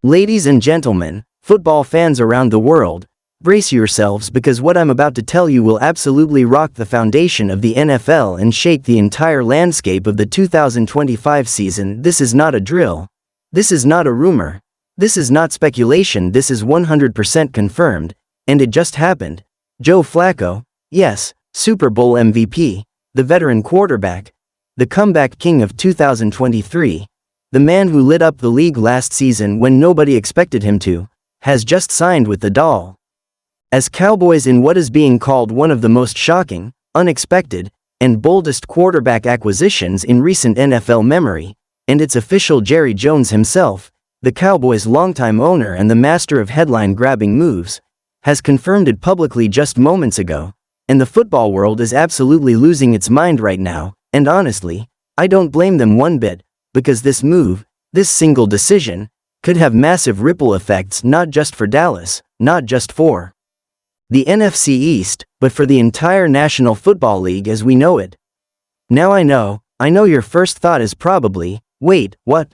Ladies and gentlemen, football fans around the world, brace yourselves because what I'm about to tell you will absolutely rock the foundation of the NFL and shake the entire landscape of the 2025 season. This is not a drill. This is not a rumor. This is not speculation. This is 100% confirmed, and it just happened. Joe Flacco, yes, Super Bowl MVP, the veteran quarterback, the comeback king of 2023, the man who lit up the league last season when nobody expected him to, has just signed with the Doll. As Cowboys in what is being called one of the most shocking, unexpected, and boldest quarterback acquisitions in recent NFL memory, and its official Jerry Jones himself, the Cowboys' longtime owner and the master of headline-grabbing moves, has confirmed it publicly just moments ago, and the football world is absolutely losing its mind right now, and honestly, I don't blame them one bit, because this move, this single decision, could have massive ripple effects not just for Dallas, not just for the NFC East, but for the entire National Football League as we know it. Now I know your first thought is probably, wait, what?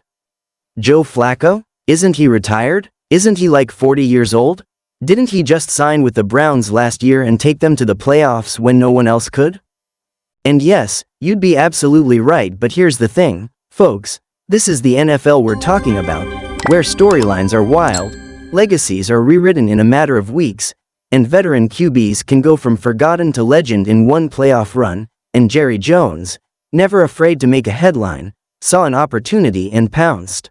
Joe Flacco? Isn't he retired? Isn't he like 40 years old? Didn't he just sign with the Browns last year and take them to the playoffs when no one else could? And yes, you'd be absolutely right, but here's the thing, folks, this is the NFL we're talking about, where storylines are wild, legacies are rewritten in a matter of weeks, and veteran QBs can go from forgotten to legend in one playoff run, and Jerry Jones, never afraid to make a headline, saw an opportunity and pounced.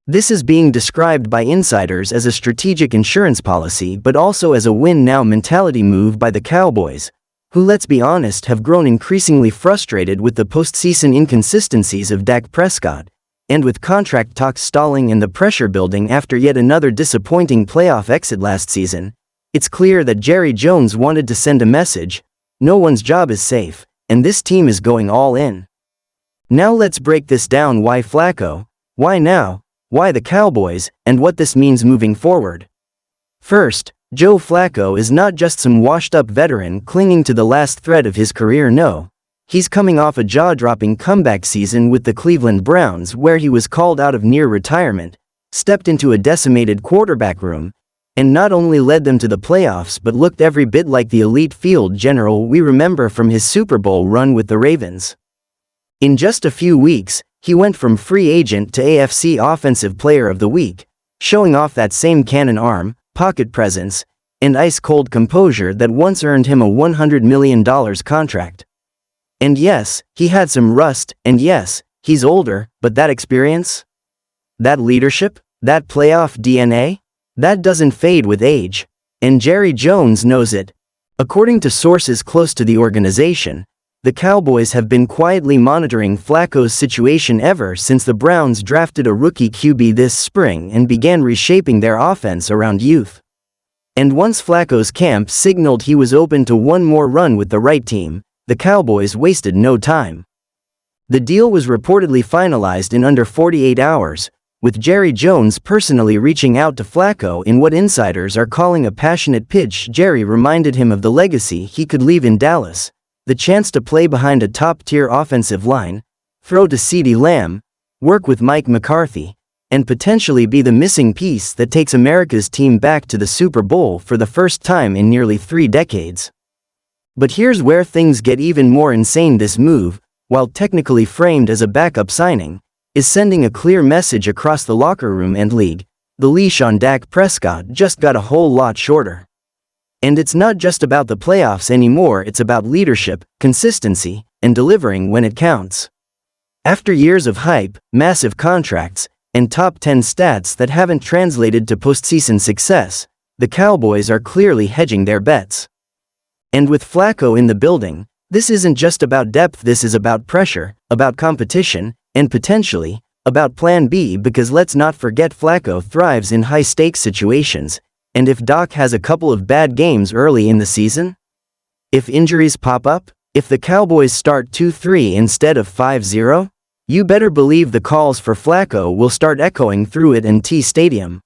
This is being described by insiders as a strategic insurance policy but also as a win-now mentality move by the Cowboys, who, let's be honest, have grown increasingly frustrated with the postseason inconsistencies of Dak Prescott, and with contract talks stalling and the pressure building after yet another disappointing playoff exit last season. It's clear that Jerry Jones wanted to send a message: no one's job is safe, and this team is going all in. Now let's break this down. Why Flacco? Why now? Why the Cowboys, and what this means moving forward. First, Joe Flacco is not just some washed-up veteran clinging to the last thread of his career. No, he's coming off a jaw-dropping comeback season with the Cleveland Browns where he was called out of near retirement, stepped into a decimated quarterback room, and not only led them to the playoffs but looked every bit like the elite field general we remember from his Super Bowl run with the Ravens. In just a few weeks, he went from free agent to AFC Offensive Player of the Week, showing off that same cannon arm, pocket presence, and ice-cold composure that once earned him a $100 million contract. And yes, he had some rust, and yes, he's older, but that experience? That leadership? That playoff DNA? That doesn't fade with age. And Jerry Jones knows it. According to sources close to the organization, the Cowboys have been quietly monitoring Flacco's situation ever since the Browns drafted a rookie QB this spring and began reshaping their offense around youth. And once Flacco's camp signaled he was open to one more run with the right team, the Cowboys wasted no time. The deal was reportedly finalized in under 48 hours, with Jerry Jones personally reaching out to Flacco in what insiders are calling a passionate pitch. Jerry reminded him of the legacy he could leave in Dallas. The chance to play behind a top-tier offensive line, throw to CeeDee Lamb, work with Mike McCarthy, and potentially be the missing piece that takes America's team back to the Super Bowl for the first time in nearly 3 decades. But here's where things get even more insane. This move, while technically framed as a backup signing, is sending a clear message across the locker room and league. The leash on Dak Prescott just got a whole lot shorter. And it's not just about the playoffs anymore, it's about leadership, consistency, and delivering when it counts. After years of hype, massive contracts, and top 10 stats that haven't translated to postseason success, the Cowboys are clearly hedging their bets. And with Flacco in the building, this isn't just about depth, this is about pressure, about competition, and potentially, about Plan B, because let's not forget Flacco thrives in high-stakes situations. And if Doc has a couple of bad games early in the season? If injuries pop up? If the Cowboys start 2-3 instead of 5-0? You better believe the calls for Flacco will start echoing through it&T Stadium.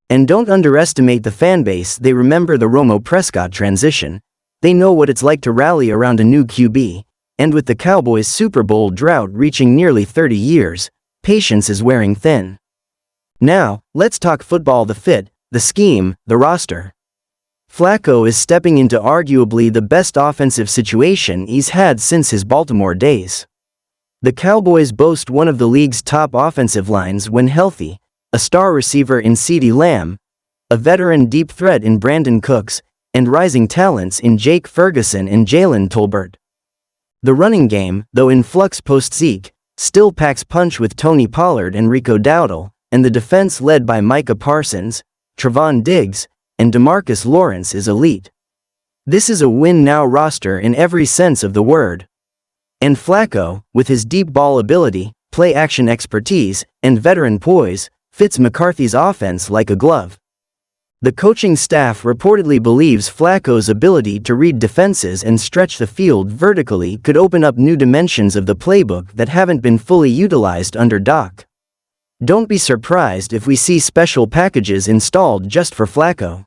And don't underestimate the fanbase. They remember the Romo-Prescott transition. They know what it's like to rally around a new QB. And with the Cowboys' Super Bowl drought reaching nearly 30 years, patience is wearing thin. Now, let's talk football: the fit, the scheme, the roster. Flacco is stepping into arguably the best offensive situation he's had since his Baltimore days. The Cowboys boast one of the league's top offensive lines when healthy, a star receiver in CeeDee Lamb, a veteran deep threat in Brandon Cooks, and rising talents in Jake Ferguson and Jalen Tolbert. The running game, though in flux post-Zeke, still packs punch with Tony Pollard and Rico Dowdle, and the defense led by Micah Parsons, Trevon Diggs, and DeMarcus Lawrence is elite. This is a win-now roster in every sense of the word. And Flacco, with his deep ball ability, play-action expertise, and veteran poise, fits McCarthy's offense like a glove. The coaching staff reportedly believes Flacco's ability to read defenses and stretch the field vertically could open up new dimensions of the playbook that haven't been fully utilized under Doc. Don't be surprised if we see special packages installed just for Flacco.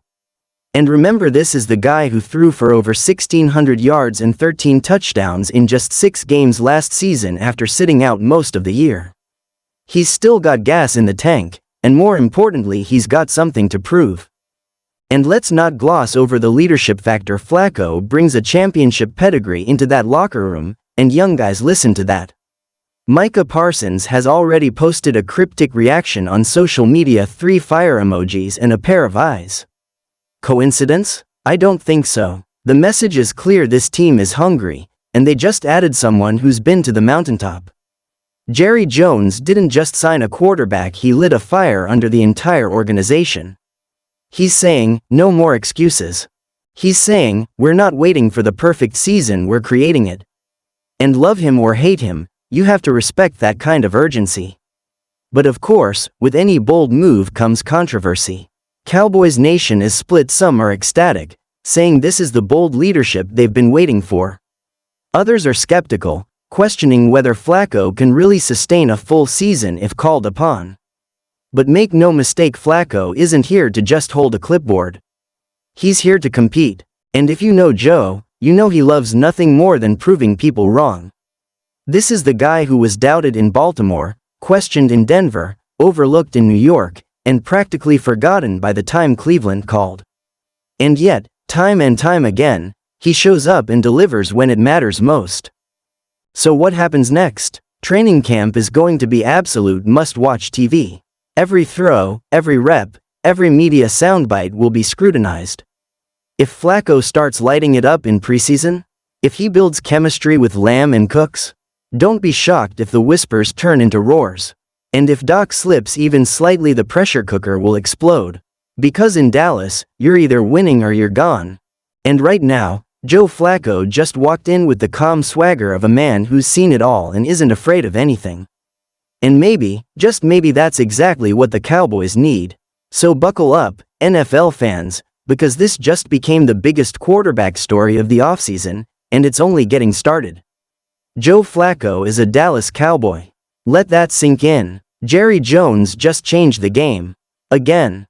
And remember, this is the guy who threw for over 1,600 yards and 13 touchdowns in just 6 games last season after sitting out most of the year. He's still got gas in the tank, and more importantly, he's got something to prove. And let's not gloss over the leadership factor. Flacco brings a championship pedigree into that locker room, and young guys listen to that. Micah Parsons has already posted a cryptic reaction on social media: 3 fire emojis and a pair of eyes. Coincidence? I don't think so. The message is clear: this team is hungry, and they just added someone who's been to the mountaintop. Jerry Jones didn't just sign a quarterback, he lit a fire under the entire organization. He's saying, no more excuses. He's saying, we're not waiting for the perfect season, we're creating it. And love him or hate him, you have to respect that kind of urgency. But of course, with any bold move comes controversy. Cowboys Nation is split. Some are ecstatic, saying this is the bold leadership they've been waiting for. Others are skeptical, questioning whether Flacco can really sustain a full season if called upon. But make no mistake, Flacco isn't here to just hold a clipboard. He's here to compete. And if you know Joe, you know he loves nothing more than proving people wrong. This is the guy who was doubted in Baltimore, questioned in Denver, overlooked in New York, and practically forgotten by the time Cleveland called. And yet, time and time again, he shows up and delivers when it matters most. So what happens next? Training camp is going to be absolute must-watch TV. Every throw, every rep, every media soundbite will be scrutinized. If Flacco starts lighting it up in preseason, if he builds chemistry with Lamb and Cooks, don't be shocked if the whispers turn into roars. And if Doc slips even slightly, the pressure cooker will explode. Because in Dallas, you're either winning or you're gone. And right now, Joe Flacco just walked in with the calm swagger of a man who's seen it all and isn't afraid of anything. And maybe, just maybe, that's exactly what the Cowboys need. So buckle up, NFL fans, because this just became the biggest quarterback story of the offseason, and it's only getting started. Joe Flacco is a Dallas Cowboy. Let that sink in. Jerry Jones just changed the game. Again.